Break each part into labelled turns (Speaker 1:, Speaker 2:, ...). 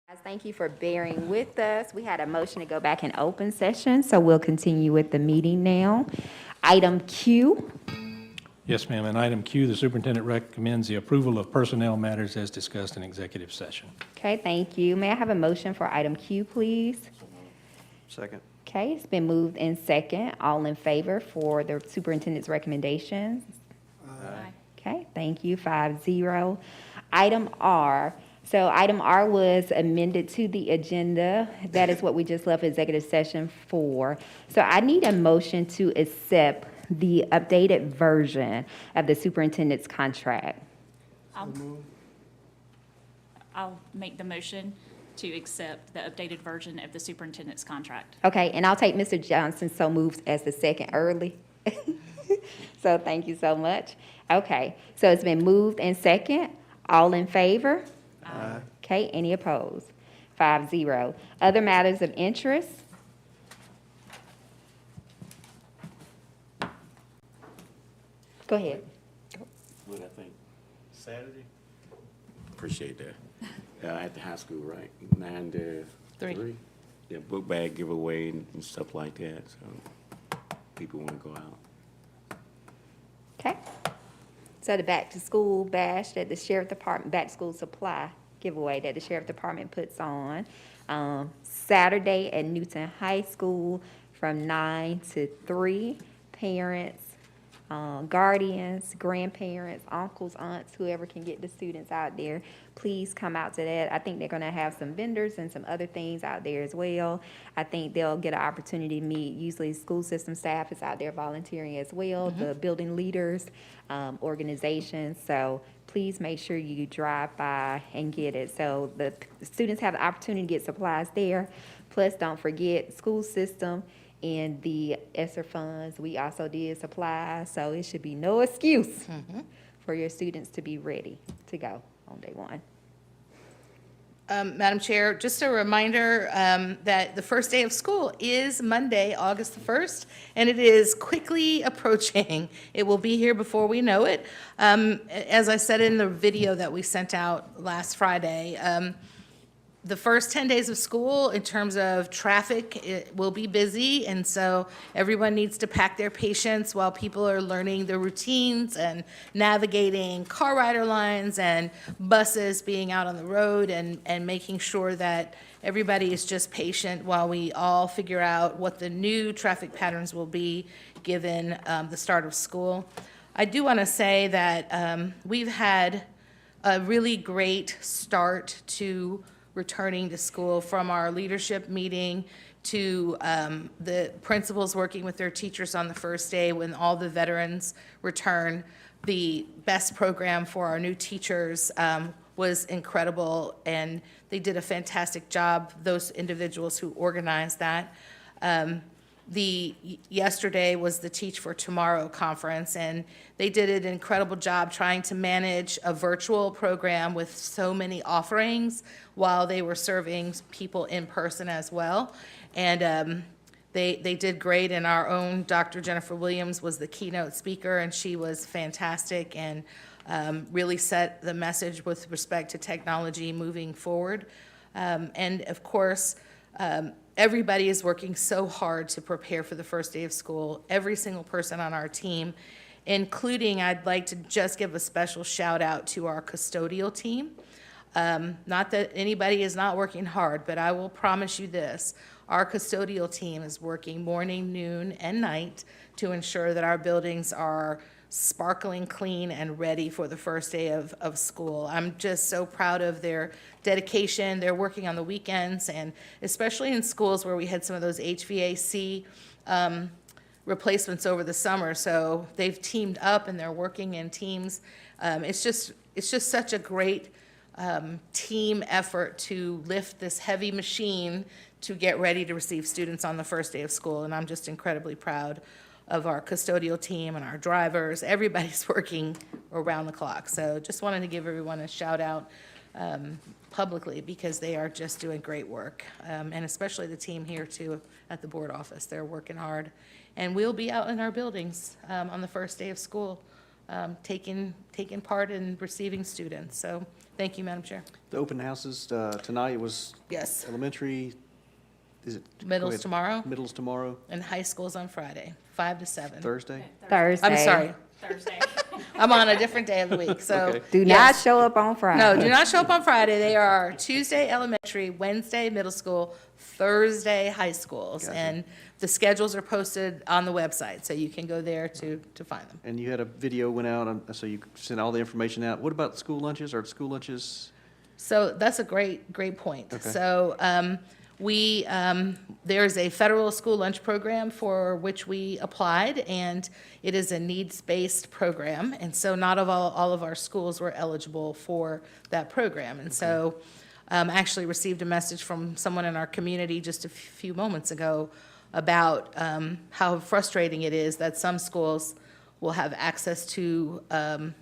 Speaker 1: Guys, thank you for bearing with us. We had a motion to go back in open session, so we'll continue with the meeting now. Item Q,
Speaker 2: Yes, ma'am. And item Q, the superintendent recommends the approval of personnel matters as discussed in executive session.
Speaker 1: okay, thank you. May I have a motion for item Q, please?
Speaker 3: Second.
Speaker 1: Okay, it's been moved in second. All in favor for the superintendent's recommendations?
Speaker 3: Aye.
Speaker 1: Okay, thank you, 5-0. Item R. So item R was amended to the agenda. That is what we just left executive session for. So I need a motion to accept the updated version of the superintendent's contract.
Speaker 4: I'll make the motion to accept the updated version of the superintendent's contract.
Speaker 1: Okay, and I'll take Mr. Johnson so moves as the second early. So thank you so much. Okay, so it's been moved and second. All in favor?
Speaker 3: Aye.
Speaker 1: Okay, any opposed? 5-0. Other matters of interest? Go ahead.
Speaker 5: What I think, Saturday? Appreciate that. At the high school, right? 9 to 3? Yeah, book bag giveaway and stuff like that, so people want to go out.
Speaker 1: Okay. So the back to school bash that the sheriff department, back to school supply giveaway that the sheriff department puts on, Saturday at Newton High School from 9 to 3. Parents, guardians, grandparents, uncles, aunts, whoever can get the students out there, please come out to that. I think they're gonna have some vendors and some other things out there as well. I think they'll get an opportunity to meet, usually school system staff is out there volunteering as well, the building leaders, organizations. So please make sure you drive by and get it. So the students have the opportunity to get supplies there. Plus, don't forget, school system and the ESSER funds, we also did supplies, so it should be no excuse for your students to be ready to go on day one.
Speaker 6: Madam Chair, just a reminder that the first day of school is Monday, August the 1st, and it is quickly approaching. It will be here before we know it. As I said in the video that we sent out last Friday, the first 10 days of school, in terms of traffic, it will be busy, and so everyone needs to pack their patience while people are learning the routines and navigating car rider lines and buses being out on the road, and making sure that everybody is just patient while we all figure out what the new traffic patterns will be given the start of school. I do want to say that we've had a really great start to returning to school, from our leadership meeting to the principals working with their teachers on the first day when all the veterans return. The best program for our new teachers was incredible, and they did a fantastic job, those individuals who organized that. Yesterday was the Teach for Tomorrow conference, and they did an incredible job trying to manage a virtual program with so many offerings while they were serving people in person as well. And they did great, and our own Dr. Jennifer Williams was the keynote speaker, and she was fantastic and really set the message with respect to technology moving forward. And of course, everybody is working so hard to prepare for the first day of school, every single person on our team, including, I'd like to just give a special shout out to our custodial team. Not that anybody is not working hard, but I will promise you this, our custodial team is working morning, noon, and night to ensure that our buildings are sparkling clean and ready for the first day of school. I'm just so proud of their dedication. They're working on the weekends, and especially in schools where we had some of those HVAC replacements over the summer. So they've teamed up and they're working in teams. It's just such a great team effort to lift this heavy machine to get ready to receive students on the first day of school. And I'm just incredibly proud of our custodial team and our drivers. Everybody's working around the clock. So just wanted to give everyone a shout out publicly, because they are just doing great work. And especially the team here too at the board office. They're working hard. And we'll be out in our buildings on the first day of school taking part in receiving students. So thank you, Madam Chair.
Speaker 3: The open houses, tonight was
Speaker 6: Yes.
Speaker 3: elementary, is it? go
Speaker 6: Middles
Speaker 3: ahead.
Speaker 6: tomorrow
Speaker 3: Middles tomorrow,
Speaker 6: and high school's on Friday, 5 to 7.
Speaker 3: Thursday?
Speaker 1: Thursday.
Speaker 6: I'm sorry.
Speaker 4: Thursday.
Speaker 6: I'm on a different day of the week, so.
Speaker 3: Okay.
Speaker 1: Do not
Speaker 6: yes.
Speaker 1: show up on Friday.
Speaker 6: No, do not show up on Friday. They are Tuesday elementary, Wednesday middle school, Thursday high schools.
Speaker 3: Gotcha.
Speaker 6: And the schedules are posted on the website, so you can go there to find them.
Speaker 3: And you had a video went out, so you sent all the information out. What about school lunches? Are school lunches?
Speaker 6: So that's a great point.
Speaker 3: Okay.
Speaker 6: So there's a federal school lunch program for which we applied, and it is a needs-based program. And so not all of our schools were eligible for that program. And so I actually received a message from someone in our community just a few moments ago about how frustrating it is that some schools will have access to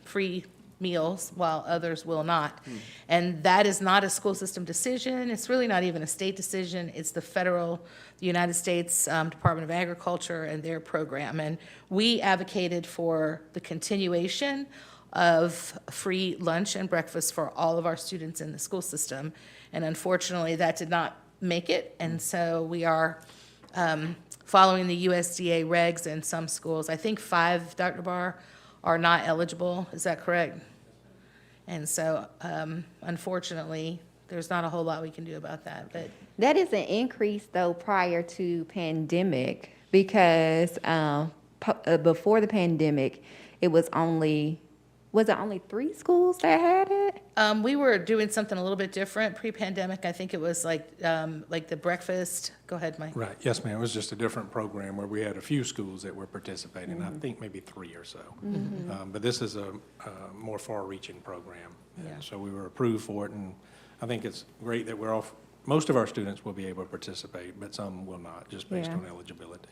Speaker 6: free meals while others will not. And that is not a school system decision. It's really not even a state decision. It's the federal, the United States Department of Agriculture and their program. And we advocated for the continuation of free lunch and breakfast for all of our students in the school system. And unfortunately, that did not make it. And so we are following the USDA regs in some schools. I think 5, Dr. Barr, are not eligible. Is that correct? And so, unfortunately, there's not a whole lot we can do about that, but
Speaker 1: That is an increase, though, prior to pandemic, because before the pandemic, it was only 3 schools that had it?
Speaker 6: we were doing something a little bit different pre-pandemic. I think it was like the breakfast. Go ahead, Mike.
Speaker 2: Right, yes, ma'am. It was just a different program where we had a few schools that were participating, I think maybe 3 or so. But this is a more far-reaching program.
Speaker 6: Yeah.
Speaker 2: And so we were approved for it, and I think it's great that most of our students will be able to participate, but some will not, just based
Speaker 1: Yeah.
Speaker 2: on eligibility.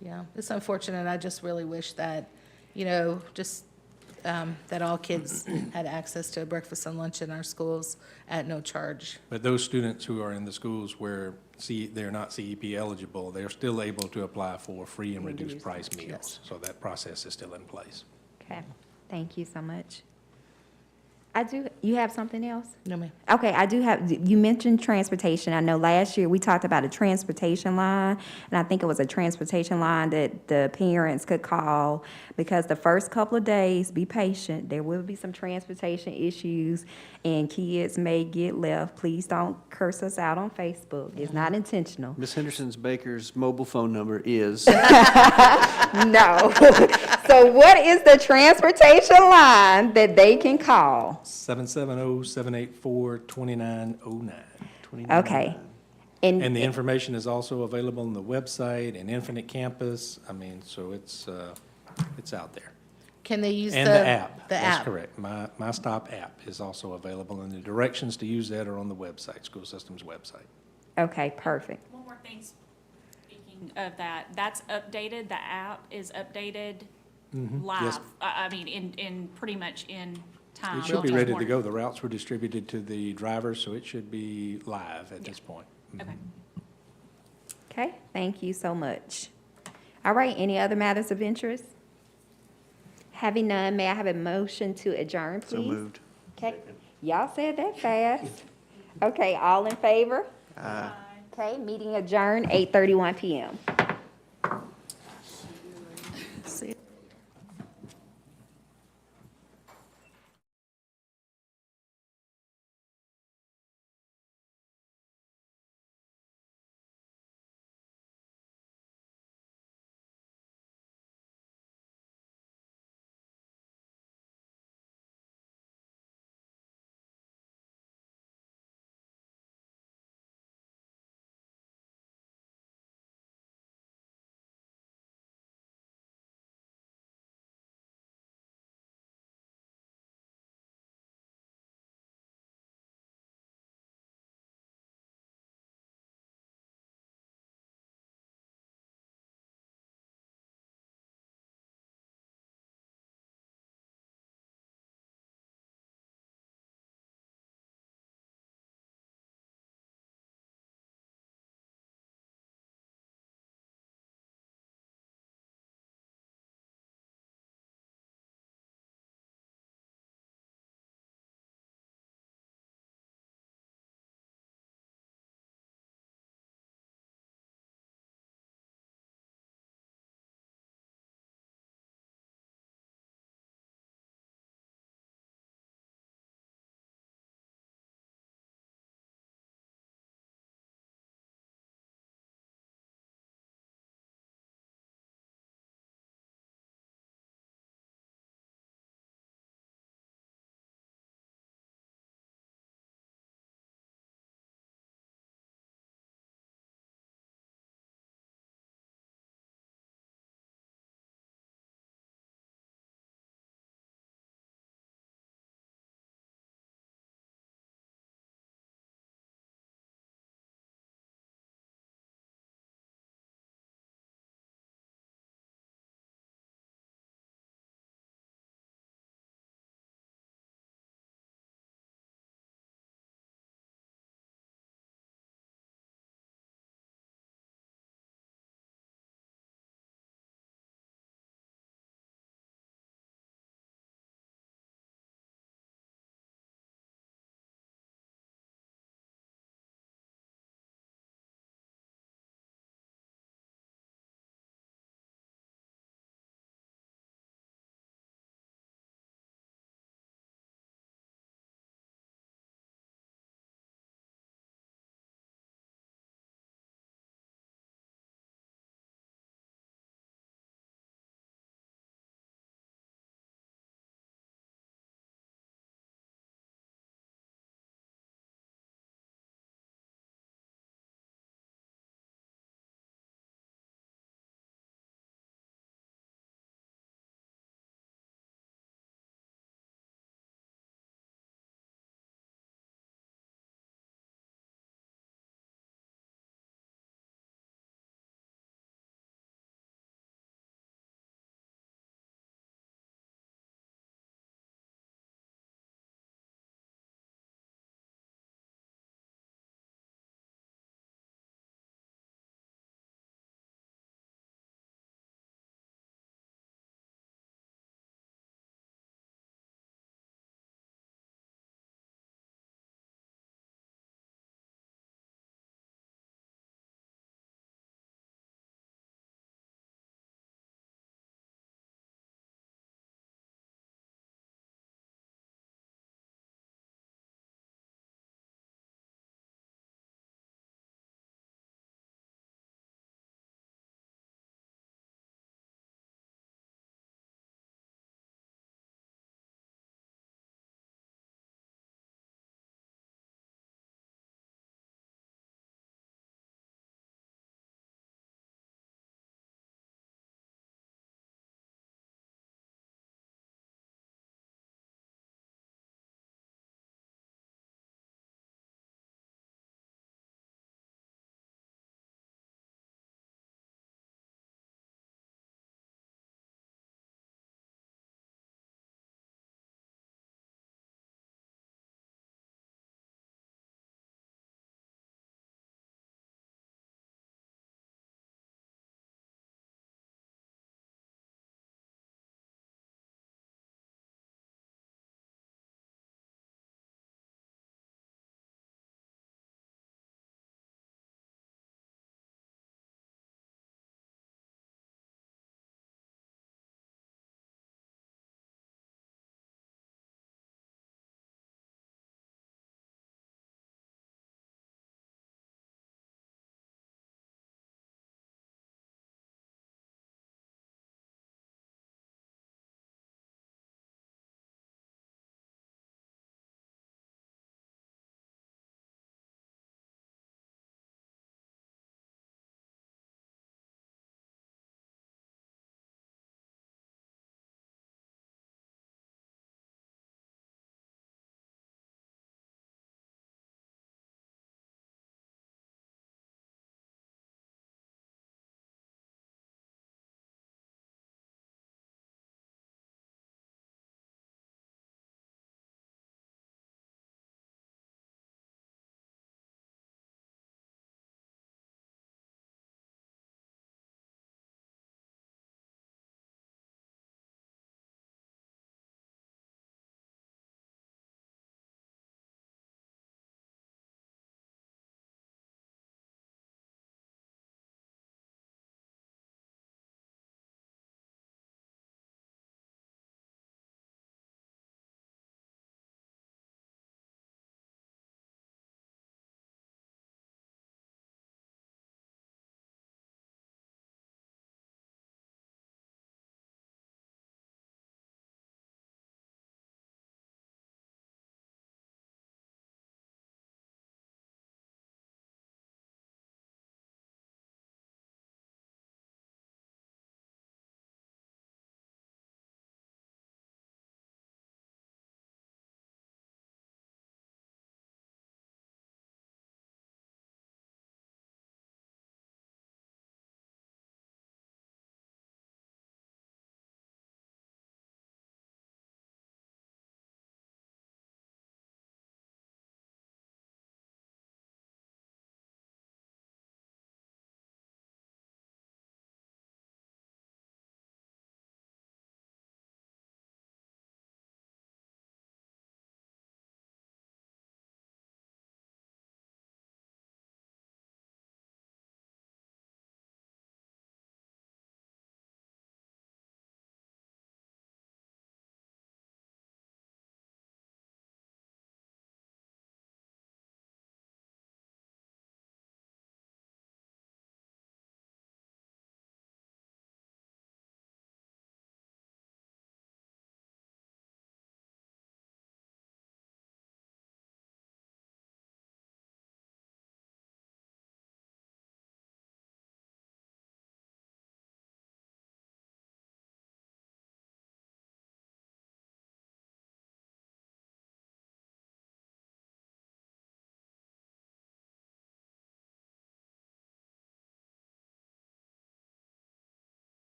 Speaker 6: Yeah, it's unfortunate. I just really wish that, that all kids had access to breakfast and lunch in our schools at no charge.
Speaker 2: But those students who are in the schools where they're not CEP eligible, they're still able to apply for free and reduced price meals.
Speaker 6: Yes.
Speaker 2: So that process is still in place.
Speaker 1: Okay, thank you so much. You have something else?
Speaker 6: No, ma'am.
Speaker 1: Okay, I do have, you mentioned transportation. I know last year we talked about a transportation line, and I think it was a transportation line that the parents could call, because the first couple of days, be patient, there will be some transportation issues, and kids may get left. Please don't curse us out on Facebook. It's not intentional.
Speaker 3: Ms. Henderson's Baker's mobile phone number is,
Speaker 1: No. So what is the transportation line that they can call?
Speaker 2: 770-784-2909.
Speaker 1: Okay.
Speaker 2: And the information is also available on the website and Infinite Campus. I mean, so it's out there.
Speaker 6: Can they use
Speaker 2: And the app.
Speaker 6: The
Speaker 2: That's
Speaker 6: app.
Speaker 2: correct. My Stop app is also available, and the directions to use that are on the website, school system's website.
Speaker 1: Okay, perfect.
Speaker 4: One more thing, speaking of that, that's updated, the app is updated live. I mean, in pretty much in time.
Speaker 2: It should be
Speaker 4: Just
Speaker 2: ready to
Speaker 4: more-
Speaker 2: go. The routes were distributed to the drivers, so it should be live at this point.
Speaker 4: Okay.
Speaker 1: Okay, thank you so much. All right, any other matters of interest? Having none, may I have a motion to adjourn, please?
Speaker 3: so moved.
Speaker 1: Okay, y'all said that fast. Okay, all in favor? Okay, meeting adjourned, 8:31 PM.